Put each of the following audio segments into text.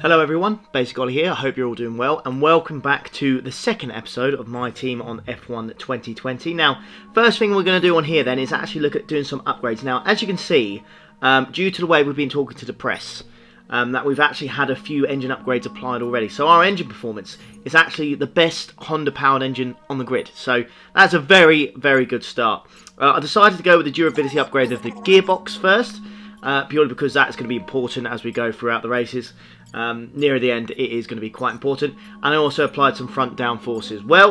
Hello everyone, Basic Ollie here. I hope you're all doing well, and welcome back to the second episode of my team on F1 2020. Now, first thing we're going to do on here then is actually look at doing some upgrades. Now, as you can see, due to the way we've been talking to the press, that we've actually had a few engine upgrades applied already. So our engine performance is actually the best Honda-powered engine on the grid. So that's a very, very good start. I decided to go with the durability upgrade of the gearbox first, purely because that's going to be important as we go throughout the races. Near the end, it is going to be quite important. And I also applied some front downforce as well,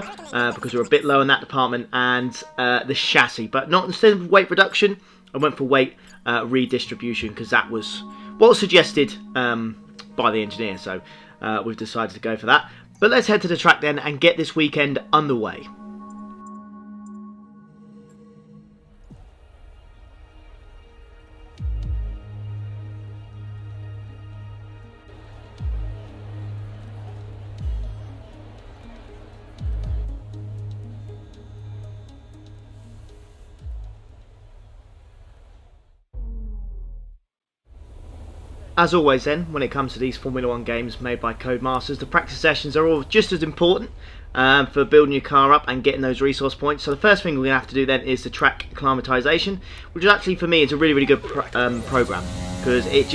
because we're a bit low in that department, and the chassis. But not instead of weight reduction, I went for weight redistribution, because that was what was suggested by the engineer. So we've decided to go for that. But let's head to the track then and get this weekend underway. As always then, when it comes to these Formula 1 games made by Codemasters, the practice sessions are all just as important for building your car up and getting those resource points. So the first thing we're going to have to do then is the track acclimatization, which is actually for me is a really, really good program, because it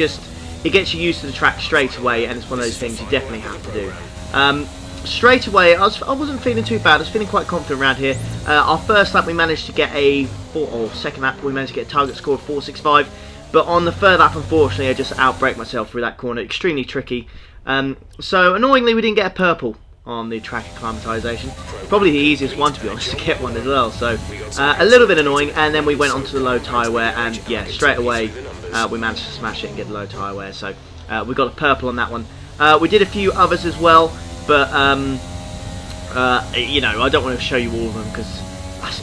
gets you used to the track straight away, and it's one of those things you definitely have to do. Straight away, I wasn't feeling too bad. I was feeling quite confident around here. Our first lap we managed to get second lap we managed to get a target score of 4.65. But on the third lap, unfortunately, I just outbraked myself through that corner. Extremely tricky. So, annoyingly, we didn't get a purple on the track acclimatization. Probably the easiest one, to be honest, to get one as well. So, a little bit annoying. And then we went on to the low tyre wear. And, yeah, straight away, we managed to smash it and get the low tyre wear. So, we got a purple on that one. We did a few others as well. But, you know, I don't want to show you all of them, because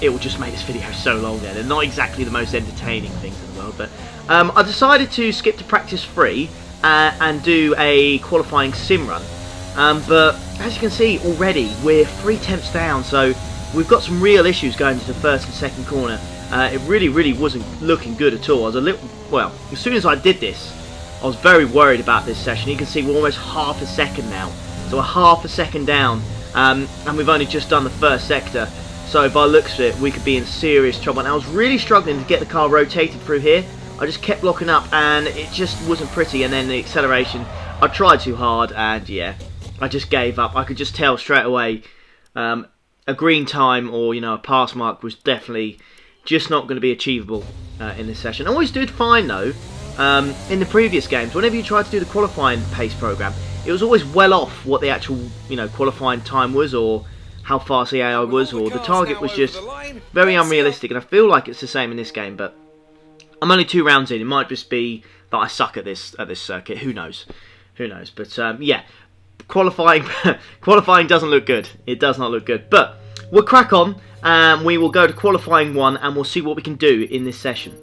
it will just make this video so long there. They're not exactly the most entertaining things in the world, but I decided to skip to practice 3 and do a qualifying sim run. But as you can see already, we're 3 tenths down, so we've got some real issues going to the first and second corner. It really wasn't looking good at all. I was a little, well, as soon as I did this, I was very worried about this session. You can see we're almost half a second now, so we're half a second down, and we've only just done the first sector. So by the looks of it, we could be in serious trouble. And I was really struggling to get the car rotated through here. I just kept locking up, and it just wasn't pretty. And then the acceleration, I tried too hard, and yeah, I just gave up. I could just tell straight away a green time or, you know, a pass mark was definitely just not going to be achievable in this session. I always did fine though. In the previous games, whenever you tried to do the qualifying pace program, it was always well off what the actual, you know, qualifying time was, or how fast the AI was, or the target was just very unrealistic. And I feel like it's the same in this game, but I'm only 2 rounds in. It might just be that I suck at this circuit. Who knows? Who knows? But yeah, qualifying doesn't look good. It does not look good. But we'll crack on, and we will go to qualifying 1, and we'll see what we can do in this session.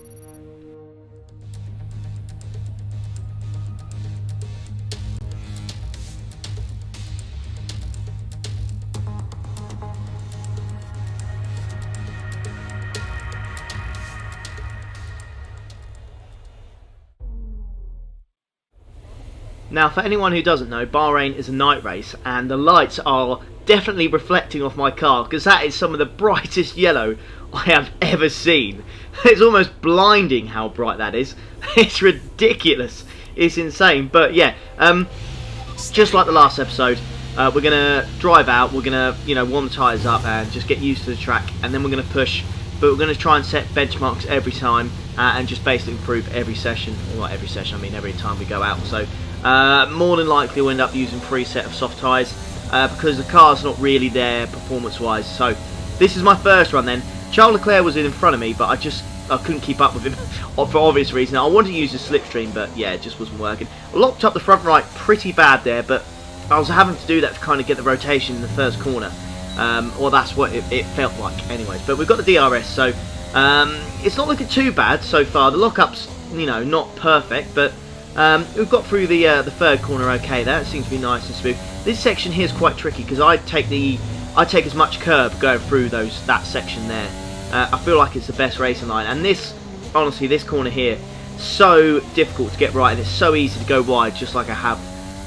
Now, for anyone who doesn't know, Bahrain is a night race, and the lights are definitely reflecting off my car, because that is some of the brightest yellow I have ever seen. It's almost blinding how bright that is. It's ridiculous. It's insane. But yeah, just like the last episode, we're going to drive out, we're going to, you know, warm the tyres up and just get used to the track, and then we're going to push, but we're going to try and set benchmarks every time, and just basically improve every session. Well, not every session, I mean every time we go out. So more than likely we'll end up using 3 set of soft tyres, because the car's not really there performance wise. So this is my first run then. Charles Leclerc was in front of me, but I couldn't keep up with him for obvious reasons. I wanted to use the slipstream, but yeah, it just wasn't working. I locked up the front right pretty bad there, but I was having to do that to kind of get the rotation in the first corner, or that's what it felt like anyways. But we've got the DRS, so it's not looking too bad so far. The lock-up's, you know, not perfect, but we've got through the third corner okay there. It seems to be nice and smooth. This section here is quite tricky, because I take as much curb going through that section there. I feel like it's the best racing line, and this, honestly, this corner here, so difficult to get right, and it's so easy to go wide, just like I have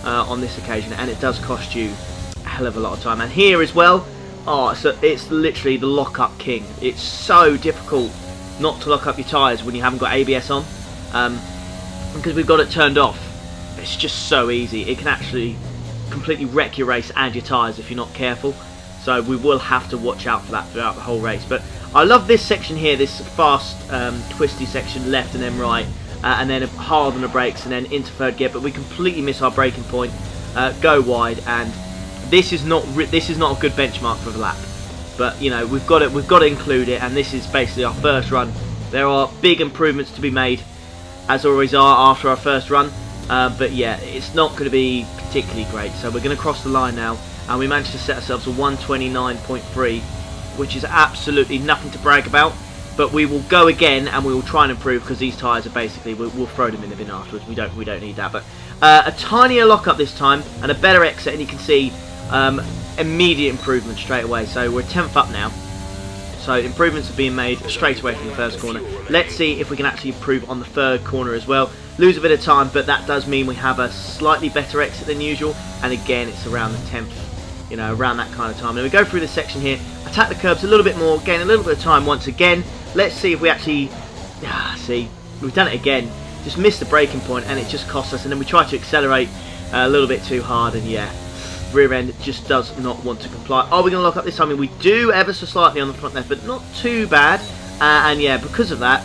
on this occasion, and it does cost you a hell of a lot of time. And here as well, it's literally the lock-up king. It's so difficult not to lock up your tyres when you haven't got ABS on, because we've got it turned off. It's just so easy. It can actually completely wreck your race and your tyres if you're not careful. So we will have to watch out for that throughout the whole race. But I love this section here, this fast, twisty section, left and then right, and then hard on the brakes and then into third gear. But we completely miss our braking point, go wide, and this is not a good benchmark for the lap. But you know, we've got to include it, and this is basically our first run. There are big improvements to be made, as always are after our first run. But yeah, it's not going to be particularly great. So we're going to cross the line now, and we managed to set ourselves a 129.3, which is absolutely nothing to brag about. But we will go again, and we will try and improve, because these tyres are basically, we'll throw them in the bin afterwards. We don't need that. But a tinier lockup this time, and a better exit, and you can see immediate improvement straight away. So we're 10th up now. So improvements are being made straight away from the first corner. Let's see if we can actually improve on the third corner as well. Lose a bit of time, but that does mean we have a slightly better exit than usual. And again, it's around the 10th, you know, around that kind of time. And we go through this section here, attack the curbs a little bit more, gain a little bit of time once again. Let's see if we actually, see, we've done it again. Just missed the braking point, and it just cost us. And then we try to accelerate a little bit too hard, and yeah, rear end just does not want to comply. Are we going to lock up this time? I mean, we do ever so slightly on the front left, but not too bad. And yeah, because of that,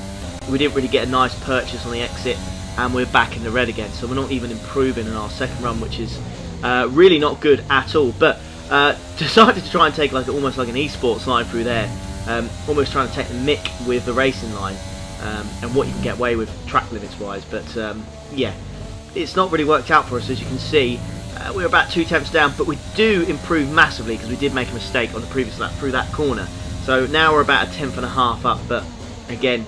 we didn't really get a nice purchase on the exit, and we're back in the red again. So we're not even improving in our second run, which is really not good at all. But decided to try and take almost like an esports line through there, almost trying to take the mick with the racing line, and what you can get away with track limits wise. But yeah, it's not really worked out for us, as you can see. We're about 2 tenths down, but we do improve massively, because we did make a mistake on the previous lap through that corner. So now we're about a 10.5 up, but again,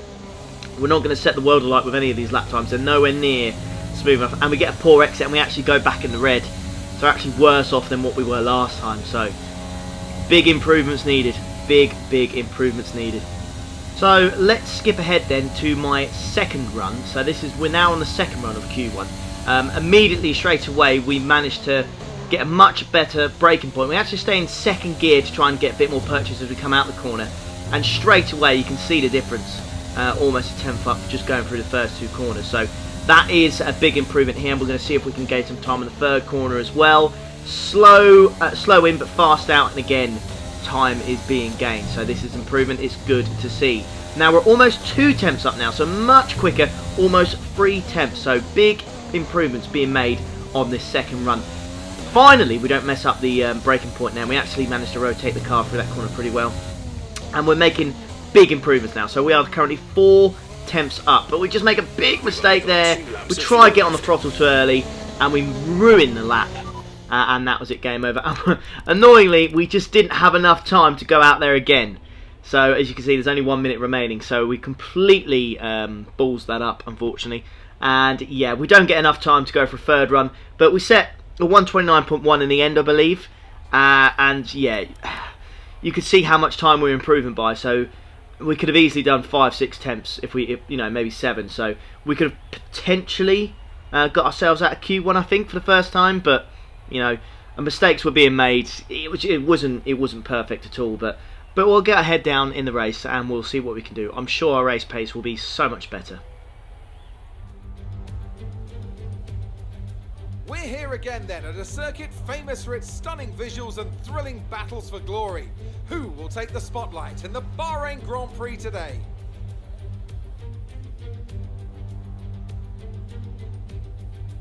we're not going to set the world alight with any of these lap times. They're nowhere near smooth enough, and we get a poor exit, and we actually go back in the red. So actually worse off than what we were last time. So big improvements needed. Big improvements needed. So let's skip ahead then to my second run. So we're now on the second run of Q1. Immediately straight away we managed to get a much better braking point. We actually stay in second gear to try and get a bit more purchase as we come out the corner, and straight away you can see the difference, almost a 10th up just going through the first 2 corners. So that is a big improvement here, and we're going to see if we can gain some time in the third corner as well. Slow in but fast out, and again time is being gained. So this is improvement. It's good to see. Now we're almost 2 tenths up now, so much quicker, almost 3 tenths. So big improvements being made on this second run. Finally, we don't mess up the braking point now. We actually managed to rotate the car through that corner pretty well, and we're making big improvements now. So we are currently 4 tenths up, but we just make a big mistake there. We try to get on the throttle too early, and we ruin the lap, and that was it, game over. Annoyingly, we just didn't have enough time to go out there again. So as you can see, there's only 1 minute remaining, so we completely balls that up, unfortunately. And yeah, we don't get enough time to go for a third run, but we set a 129.1 in the end, I believe. And yeah, you could see how much time we're improving by. So we could have easily done 5-6 tenths if you know, maybe 7. So we could have potentially got ourselves out of Q1, I think, for the first time. But you know, mistakes were being made. It wasn't perfect at all. But we'll get our head down in the race, and we'll see what we can do. I'm sure our race pace will be so much better. We're here again then at a circuit famous for its stunning visuals and thrilling battles for glory. Who will take the spotlight in the Bahrain Grand Prix today?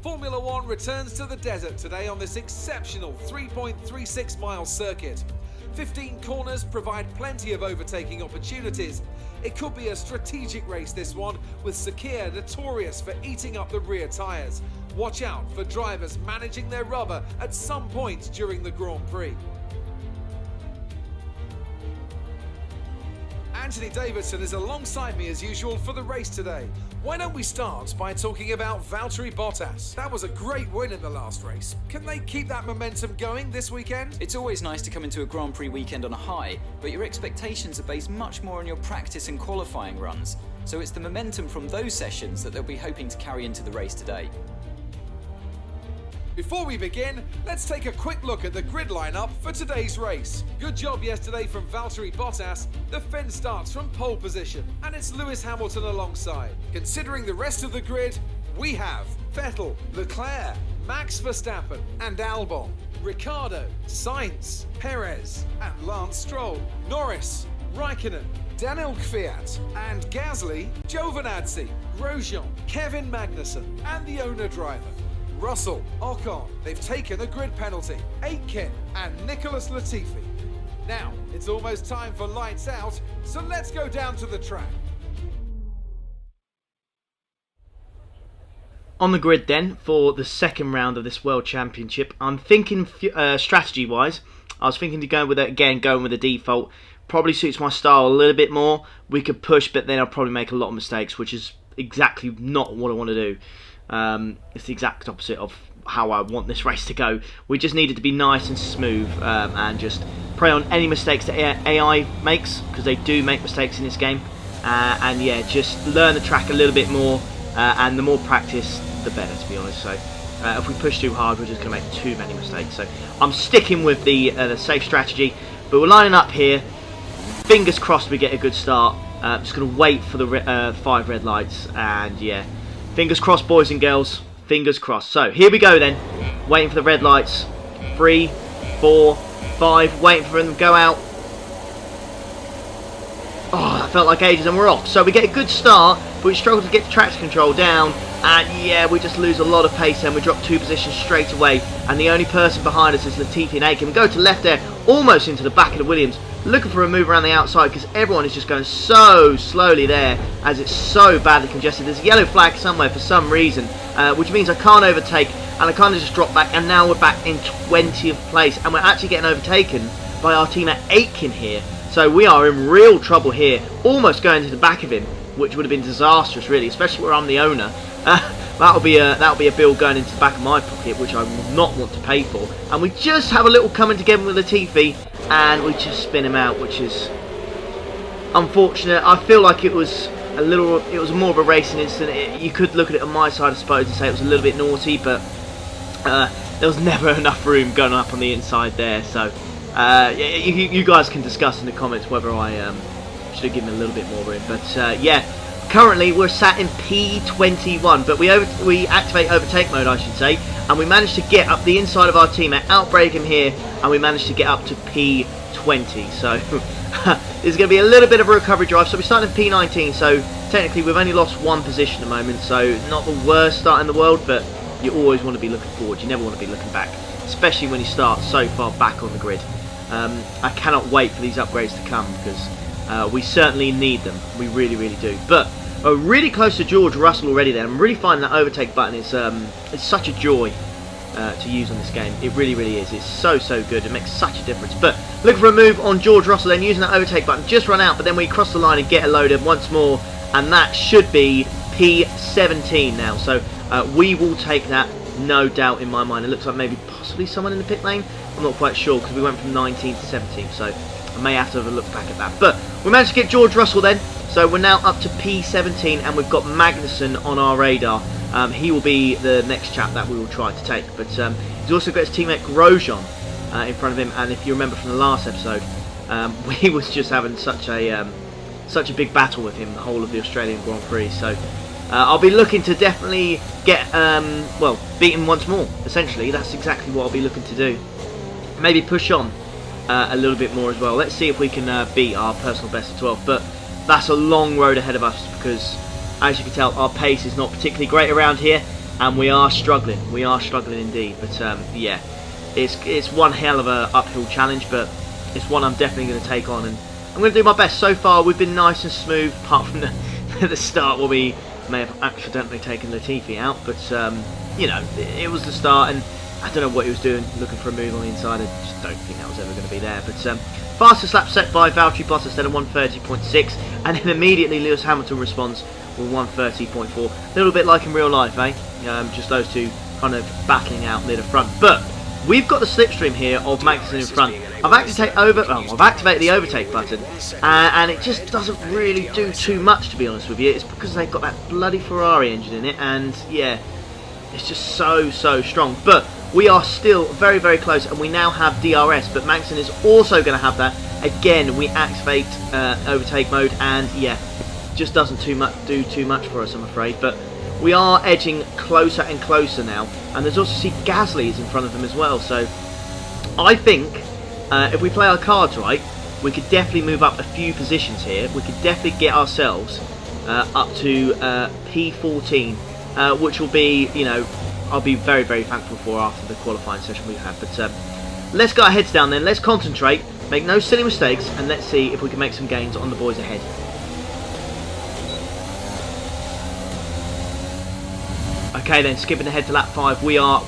Formula One returns to the desert today on this exceptional 3.36 mile circuit. 15 corners provide plenty of overtaking opportunities. It could be a strategic race, this one, with Sakir notorious for eating up the rear tyres. Watch out for drivers managing their rubber at some point during the Grand Prix. Anthony Davidson is alongside me as usual for the race today. Why don't we start by talking about Valtteri Bottas? That was a great win in the last race. Can they keep that momentum going this weekend? It's always nice to come into a Grand Prix weekend on a high, but your expectations are based much more on your practice and qualifying runs. So it's the momentum from those sessions that they'll be hoping to carry into the race today. Before we begin, let's take a quick look at the grid lineup for today's race. Good job yesterday from Valtteri Bottas. The Finn starts from pole position, and it's Lewis Hamilton alongside. Considering the rest of the grid, we have Vettel, Leclerc, Max Verstappen and Albon, Ricciardo, Sainz, Perez and Lance Stroll, Norris, Raikkonen, Daniel Kvyat and Gasly, Giovinazzi, Grosjean, Kevin Magnussen and the owner driver, Russell, Ocon. They've taken a grid penalty, Aitken and Nicholas Latifi. Now, it's almost time for lights out, so let's go down to the track. On the grid then, for the second round of this World Championship, I'm thinking strategy-wise, I was thinking to go with it again, going with the default. Probably suits my style a little bit more. We could push, but then I'll probably make a lot of mistakes, which is exactly not what I want to do. It's the exact opposite of how I want this race to go. We just need it to be nice and smooth, and just prey on any mistakes that AI makes, because they do make mistakes in this game. And yeah, just learn the track a little bit more, and the more practice, the better, to be honest. So if we push too hard, we're just going to make too many mistakes. So I'm sticking with the safe strategy, but we're lining up here. Fingers crossed we get a good start. Just going to wait for the 5 red lights, and yeah, fingers crossed, boys and girls. Fingers crossed. So here we go then. Waiting for the red lights. 3, 4, 5. Waiting for them to go out. Oh, that felt like ages, and we're off. So we get a good start, but we struggle to get the traction control down. And yeah, we just lose a lot of pace and we drop 2 positions straight away. And the only person behind us is Latifi and Aitken. We go to left there, almost into the back of the Williams. Looking for a move around the outside because everyone is just going so slowly there as it's so badly congested. There's a yellow flag somewhere for some reason, which means I can't overtake, and I kind of just drop back, and now we're back in 20th place, and we're actually getting overtaken by our teammate Aitken here. So we are in real trouble here, almost going to the back of him, which would have been disastrous really, especially where I'm the owner. That'll be a bill going into the back of my pocket, which I will not want to pay for. And we just have a little coming together with Latifi, and we just spin him out, which is unfortunate. I feel like it was more of a racing incident. You could look at it on my side, I suppose, and say it was a little bit naughty, but there was never enough room going up on the inside there. So you guys can discuss in the comments whether I should have given a little bit more room. But yeah. Currently, we're sat in P21, but we activate overtake mode, I should say, and we managed to get up the inside of our teammate, outbrake him here, and we managed to get up to P20. So this is going to be a little bit of a recovery drive. So we started in P19, so technically we've only lost 1 position at the moment, so not the worst start in the world, but you always want to be looking forward. You never want to be looking back, especially when you start so far back on the grid. I cannot wait for these upgrades to come because we certainly need them. We really, really do. But we're really close to George Russell already there. I'm really finding that overtake button is it's such a joy to use on this game. It really, really is. It's so, so good. It makes such a difference. But looking for a move on George Russell, then using that overtake button, just run out, but then we cross the line and get a load once more, and that should be P17 now. So we will take that, no doubt in my mind. It looks like maybe possibly someone in the pit lane. I'm not quite sure because we went from 19 to 17, so I may have to have a look back at that. But we managed to get George Russell then. So we're now up to P17, and we've got Magnussen on our radar. He will be the next chap that we will try to take. But he's also got his teammate Grosjean in front of him. And if you remember from the last episode, we was just having such a big battle with him the whole of the Australian Grand Prix. So I'll be looking to definitely get, beat him once more. Essentially, that's exactly what I'll be looking to do. Maybe push on a little bit more as well. Let's see if we can beat our personal best of 12. But that's a long road ahead of us because, as you can tell, our pace is not particularly great around here, and we are struggling. We are struggling indeed. But yeah, it's one hell of a uphill challenge, but it's one I'm definitely going to take on, and I'm going to do my best. So far, we've been nice and smooth, apart from the start where we may have accidentally taken Latifi out. But you know, it was the start, and I don't know what he was doing, looking for a move on the inside. I just don't think that was ever going to be there. But fastest lap set by Valtteri Bottas then at 1:30.6, and then immediately Lewis Hamilton responds with 1:30.4. A little bit like in real life, eh? Just those two kind of battling out near the front. But we've got the slipstream here of Magnussen in front. I've activated the overtake button, and it just doesn't really do too much, to be honest with you. It's because they've got that bloody Ferrari engine in it, and yeah, it's just so strong. But we are still very, very close, and we now have DRS, but Magnussen is also going to have that. Again, we activate overtake mode, and yeah, just doesn't do too much for us, I'm afraid. But we are edging closer and closer now, and there's also Gasly is in front of them as well. So I think if we play our cards right, we could definitely move up a few positions here. We could definitely get ourselves up to P14, which will be, you know, I'll be very, very thankful for after the qualifying session we've had. But let's get our heads down then. Let's concentrate, make no silly mistakes, and let's see if we can make some gains on the boys ahead. Okay then, skipping ahead to lap 5, we are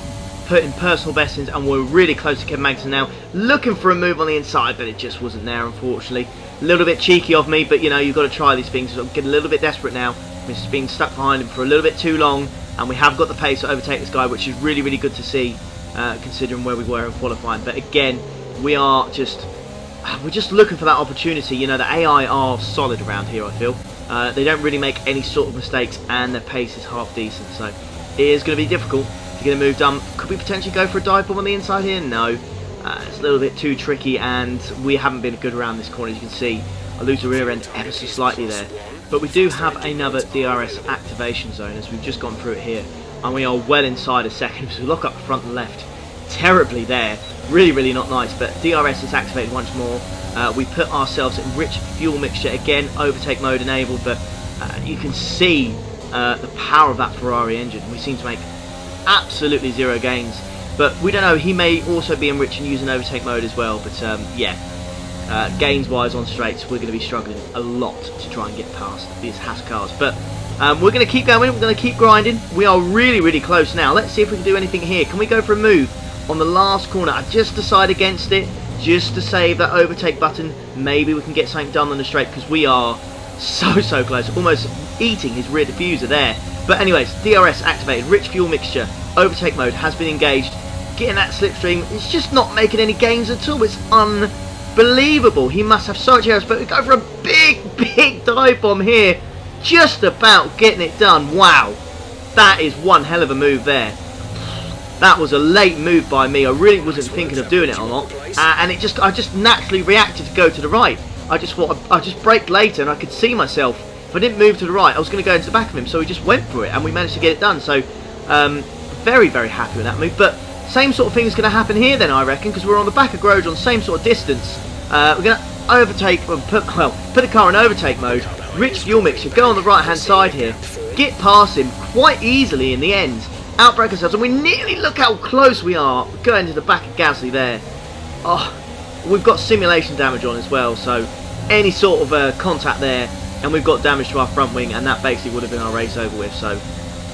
putting personal best in, and we're really close to Kevin Magnussen now, looking for a move on the inside, but it just wasn't there, unfortunately. A little bit cheeky of me, but you know, you've got to try these things. So I'm getting a little bit desperate now. We've just been stuck behind him for a little bit too long, and we have got the pace to overtake this guy, which is really, really good to see, considering where we were in qualifying. But again, we're just looking for that opportunity. You know, the AI are solid around here, I feel. They don't really make any sort of mistakes, and their pace is half decent, so it is going to be difficult to get a move done. Could we potentially go for a dive bomb on the inside here? No. It's a little bit too tricky, and we haven't been good around this corner. As you can see, I lose the rear end ever so slightly there. But we do have another DRS activation zone, as we've just gone through it here, and we are well inside a second. So we lock up the front and left terribly there. Really, really not nice, but DRS is activated once more. We put ourselves in rich fuel mixture again, overtake mode enabled, but you can see the power of that Ferrari engine. We seem to make absolutely zero gains, but we don't know, he may also be enriched and using overtake mode as well. But yeah, gains wise on straights, we're going to be struggling a lot to try and get past these Haas cars. But we're going to keep going, we're going to keep grinding. We are really, really close now. Let's see if we can do anything here. Can we go for a move on the last corner? I just decide against it, just to save that overtake button. Maybe we can get something done on the straight, because we are so close, almost eating his rear diffuser there. But anyways, DRS activated, rich fuel mixture, overtake mode has been engaged. Getting that slipstream, it's just not making any gains at all. It's unbelievable. He must have so much errors, but we go for a big dive bomb here, just about getting it done. Wow, that is one hell of a move there. That was a late move by me. I really wasn't thinking of doing it or not, and I just naturally reacted to go to the right. I just thought I'd just brake later, and I could see myself. If I didn't move to the right, I was going to go into the back of him. So we just went for it, and we managed to get it done. So very, very happy with that move. But same sort of thing is going to happen here then, I reckon, because we're on the back of Grosjean, same sort of distance. We're going to overtake, put the car in overtake mode, rich fuel mixture, go on the right hand side here, get past him quite easily in the end, outbrake ourselves, and we nearly, look how close we are, going to the back of Gasly there. Oh, we've got simulation damage on as well, so any sort of contact there, and we've got damage to our front wing, and that basically would have been our race over with. So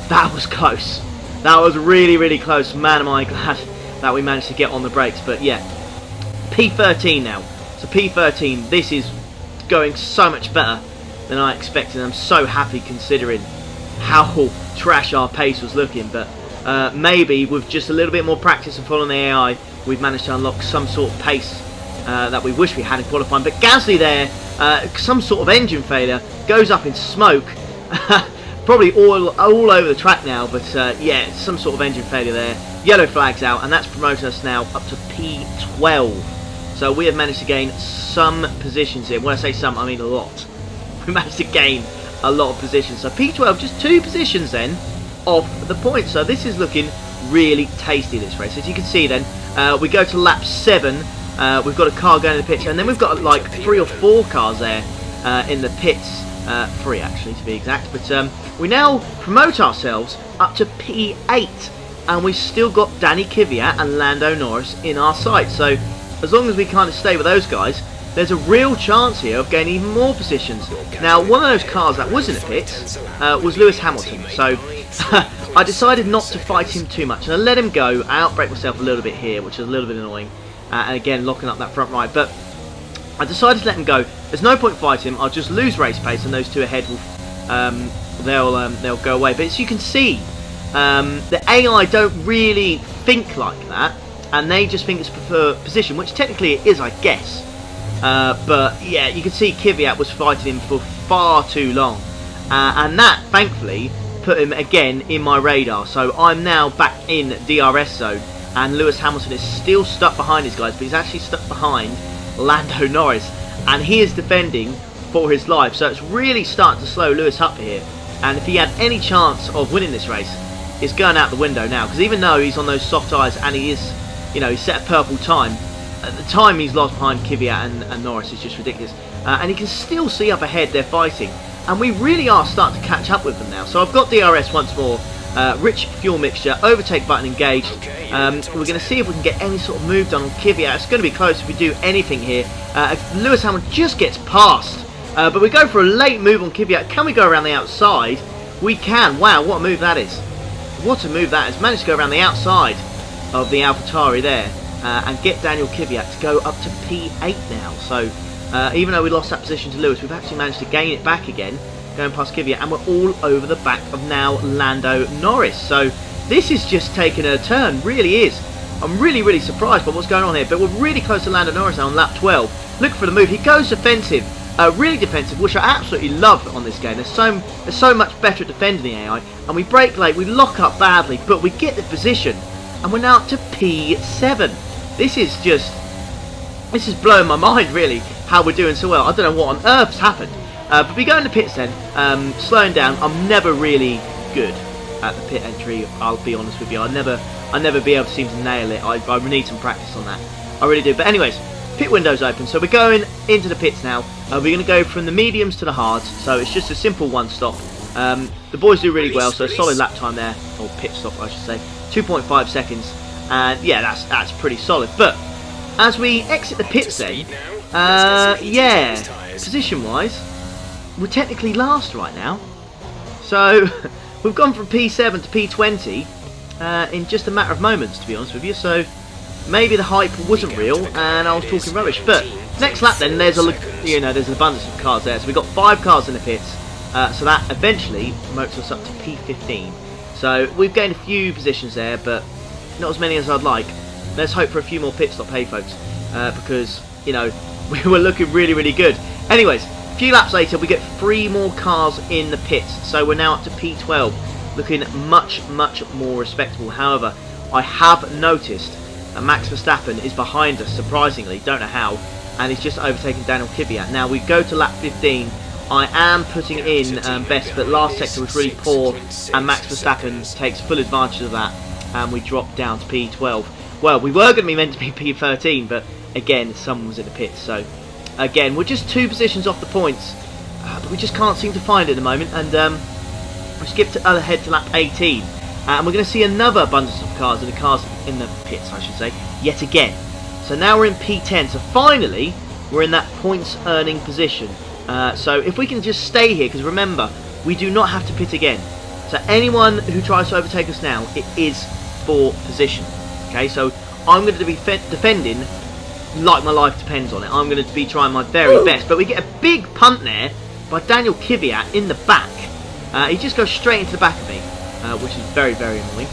that was close. That was really, really close. Man, am I glad that we managed to get on the brakes. But yeah, P13 now. So P13, this is going so much better than I expected. I'm so happy considering how trash our pace was looking. But maybe with just a little bit more practice and following the AI, we've managed to unlock some sort of pace that we wish we had in qualifying. But Gasly there, some sort of engine failure, goes up in smoke. Probably all over the track now, but yeah, some sort of engine failure there. Yellow flags out, and that's promoted us now up to P12. So we have managed to gain some positions here. When I say some, I mean a lot. We managed to gain a lot of positions. So P12, just 2 positions then off the point. So this is looking really tasty, this race. As you can see then, we go to lap 7. We've got a car going in the pits, and then we've got like 3 or 4 cars there in the pits. 3 actually, to be exact. But we now promote ourselves up to P8, and we've still got Danny Kvyat and Lando Norris in our sight. So as long as we kind of stay with those guys, there's a real chance here of gaining even more positions. Now, one of those cars that was in the pits was Lewis Hamilton, so I decided not to fight him too much, and I let him go. I outbraked myself a little bit here, which is a little bit annoying, and again locking up that front right. But I decided to let him go. There's no point fighting him. I'll just lose race pace, and those 2 ahead will they'll go away. But as you can see, the AI don't really think like that, and they just think it's preferred position, which technically it is, I guess. But yeah, you can see Kvyat was fighting him for far too long, and that thankfully put him again in my radar. So I'm now back in DRS zone, and Lewis Hamilton is still stuck behind his guys, but he's actually stuck behind Lando Norris, and he is defending for his life. So it's really starting to slow Lewis up here, and if he had any chance of winning this race, it's going out the window now, because even though he's on those soft tyres and he is, you know, he's set a purple time, at the time he's lost behind Kvyat and Norris is just ridiculous. And you can still see up ahead they're fighting, and we really are starting to catch up with them now. So I've got DRS once more, rich fuel mixture, overtake button engaged. We're going to see if we can get any sort of move done on Kvyat. It's going to be close if we do anything here. If Lewis Hamilton just gets past, but we go for a late move on Kvyat. Can we go around the outside? We can. Wow, what a move that is. What a move that is. Managed to go around the outside of the AlphaTauri there and get Daniel Kvyat to go up to P8 now. So even though we lost that position to Lewis, we've actually managed to gain it back again, going past Kvyat, and we're all over the back of now Lando Norris. So this is just taking a turn, really is. I'm really surprised by what's going on here, but we're really close to Lando Norris now on lap 12. Look for the move. He goes defensive, really defensive, which I absolutely love on this game. There's so much better at defending the AI, and we brake late, we lock up badly, but we get the position, and we're now up to P7. This is blowing my mind, really, how we're doing so well. I don't know what on earth's happened. But we go into pits then, slowing down. I'm never really good at the pit entry, I'll be honest with you. I never be able to seem to nail it. I need some practice on that. I really do. But anyways, pit window's open, so we're going into the pits now. We're going to go from the mediums to the hards, so it's just a simple one stop. The boys do really well, so a solid lap time there, or pit stop I should say, 2.5 seconds, and yeah, that's pretty solid. But as we exit the pits then, yeah, position wise, we're technically last right now. So we've gone from P7 to P20 in just a matter of moments, to be honest with you. So maybe the hype wasn't real and I was talking rubbish. But next lap then, there's there's an abundance of cars there. So we've got 5 cars in the pits. So that eventually promotes us up to P15. So we've gained a few positions there, but not as many as I'd like. Let's hope for a few more pit stop, hey folks, because we were looking really good. Anyways, a few laps later, we get 3 more cars in the pits, so we're now up to P12, looking much more respectable. However, I have noticed that Max Verstappen is behind us, surprisingly, don't know how, and he's just overtaken Daniel Kvyat. Now we go to lap 15. I am putting in best, but last sector was really poor, and Max Verstappen takes full advantage of that, and we drop down to P12. Well, we were going to be meant to be P13, but again, someone was in the pits, so again, we're just 2 positions off the points, but we just can't seem to find it at the moment, and we skipped ahead to lap 18, and we're going to see another abundance of cars, and the cars in the pits, I should say, yet again. So now we're in P10, so finally, we're in that points earning position. So if we can just stay here, because remember, we do not have to pit again. So anyone who tries to overtake us now, it is for position. Okay, so I'm going to be defending like my life depends on it. I'm going to be trying my very best. But we get a big punt there by Daniel Kvyat in the back. He just goes straight into the back of me, which is very annoying.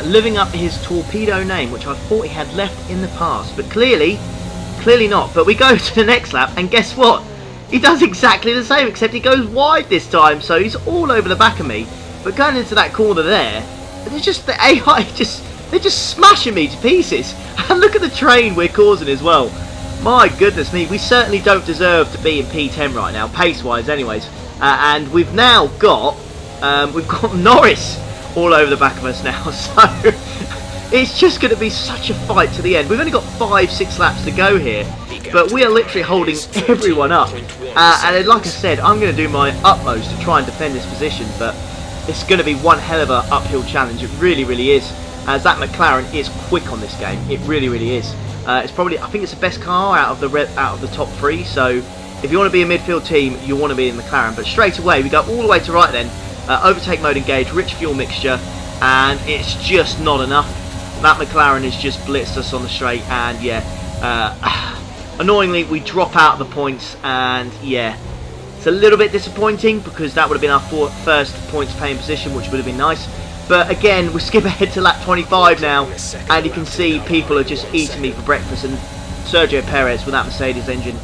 Living up his torpedo name, which I thought he had left in the past. But clearly not. But we go to the next lap, and guess what? He does exactly the same, except he goes wide this time, so he's all over the back of me. But going into that corner there, they're just, the AI they're just smashing me to pieces. And look at the train we're causing as well. My goodness me, we certainly don't deserve to be in P10 right now, pace-wise anyways. And we've now got, Norris all over the back of us now, so it's just going to be such a fight to the end. We've only got 5-6 laps to go here, but we are literally holding everyone up. And like I said, I'm going to do my utmost to try and defend this position, but it's going to be one hell of an uphill challenge. It really is. As that McLaren is quick on this game, it really is. It's probably, I think it's the best car out of the top 3. So if you want to be a midfield team, you want to be in McLaren. But straight away, we go all the way to right then. Overtake mode engaged, rich fuel mixture, and it's just not enough. That McLaren has just blitzed us on the straight, and yeah, annoyingly we drop out of the points, and yeah, it's a little bit disappointing because that would have been our first points paying position, which would have been nice. But again, we skip ahead to lap 25 now, and you can see people are just eating me for breakfast, and Sergio Perez with that Mercedes engine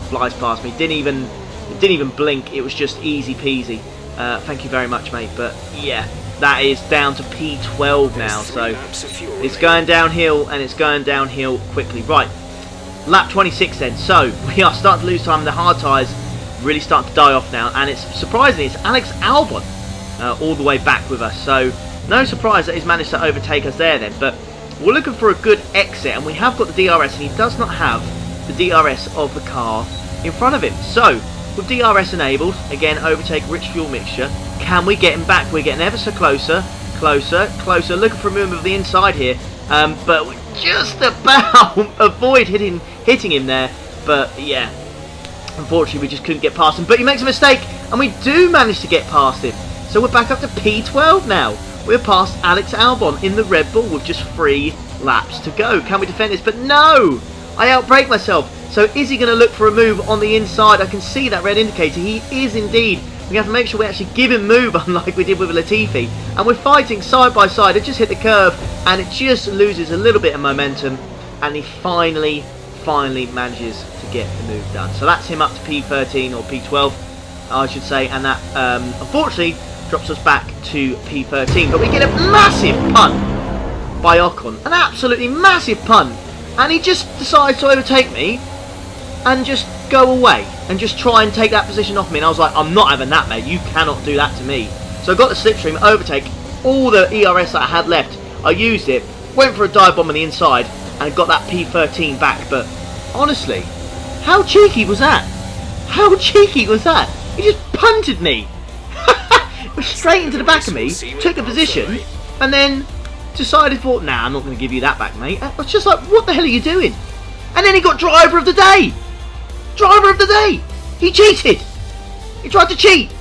flies past me. Didn't even blink. It was just easy peasy. Thank you very much, mate. But yeah, that is down to P12 now. So it's going downhill, and it's going downhill quickly. Right, lap 26 then. So we are starting to lose time. The hard tyres really starting to die off now, and it's surprisingly it's Alex Albon all the way back with us. So no surprise that he's managed to overtake us there then. But we're looking for a good exit, and we have got the DRS, and he does not have the DRS of the car in front of him. So with DRS enabled, again, overtake rich fuel mixture. Can we get him back? We're getting ever so closer, closer. Looking for a movement of the inside here, but we just about avoid hitting him there. But yeah, unfortunately, we just couldn't get past him. But he makes a mistake, and we do manage to get past him. So we're back up to P12 now. We're past Alex Albon in the Red Bull with just 3 laps to go. Can we defend this? But no! I outbrake myself. So is he going to look for a move on the inside? I can see that red indicator. He is indeed. We have to make sure we actually give him move, unlike we did with Latifi. And we're fighting side by side. It just hit the curb, and it just loses a little bit of momentum. And he finally manages to get the move done. So that's him up to P13 or P12, I should say. And that, unfortunately, drops us back to P13. But we get a massive punt by Ocon. An absolutely massive punt. And he just decides to overtake me and just go away and just try and take that position off me. And I was like, I'm not having that, mate. You cannot do that to me. So I got the slipstream, overtake, all the ERS that I had left. I used it, went for a dive bomb on the inside, and got that P13 back. But honestly, how cheeky was that? How cheeky was that? He just punted me. Straight into the back of me, took a position, and then decided, thought, nah, I'm not going to give you that back, mate. I was just like, what the hell are you doing? And then he got driver of the day. Driver of the day. He cheated. He tried to cheat.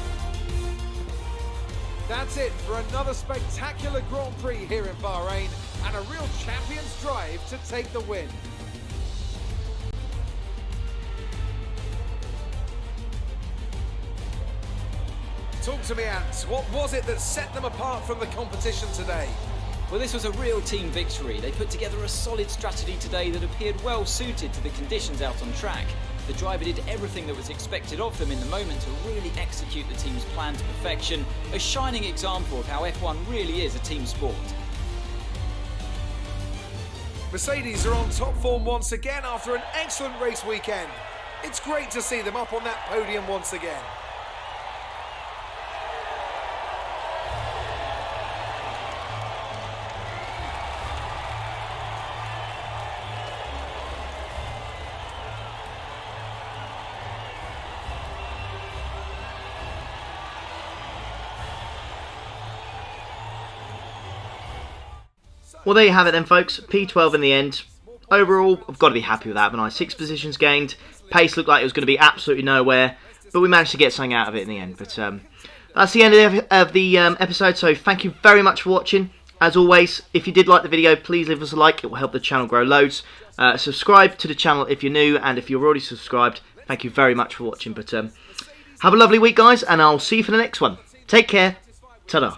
That's it for another spectacular Grand Prix here in Bahrain, and a real champion's drive to take the win. Talk to me, Ant. What was it that set them apart from the competition today? Well, this was a real team victory. They put together a solid strategy today that appeared well suited to the conditions out on track. The driver did everything that was expected of them in the moment to really execute the team's plan to perfection, a shining example of how F1 really is a team sport. Mercedes are on top form once again after an excellent race weekend. It's great to see them up on that podium once again. Well, there you have it then, folks. P12 in the end. Overall, I've got to be happy with that, haven't I? 6 positions gained. Pace looked like it was going to be absolutely nowhere, but we managed to get something out of it in the end. But that's the end of the episode, so thank you very much for watching. As always, if you did like the video, please leave us a like. It will help the channel grow loads. Subscribe to the channel if you're new, and if you're already subscribed, thank you very much for watching. But have a lovely week, guys, and I'll see you for the next one. Take care. Ta-da.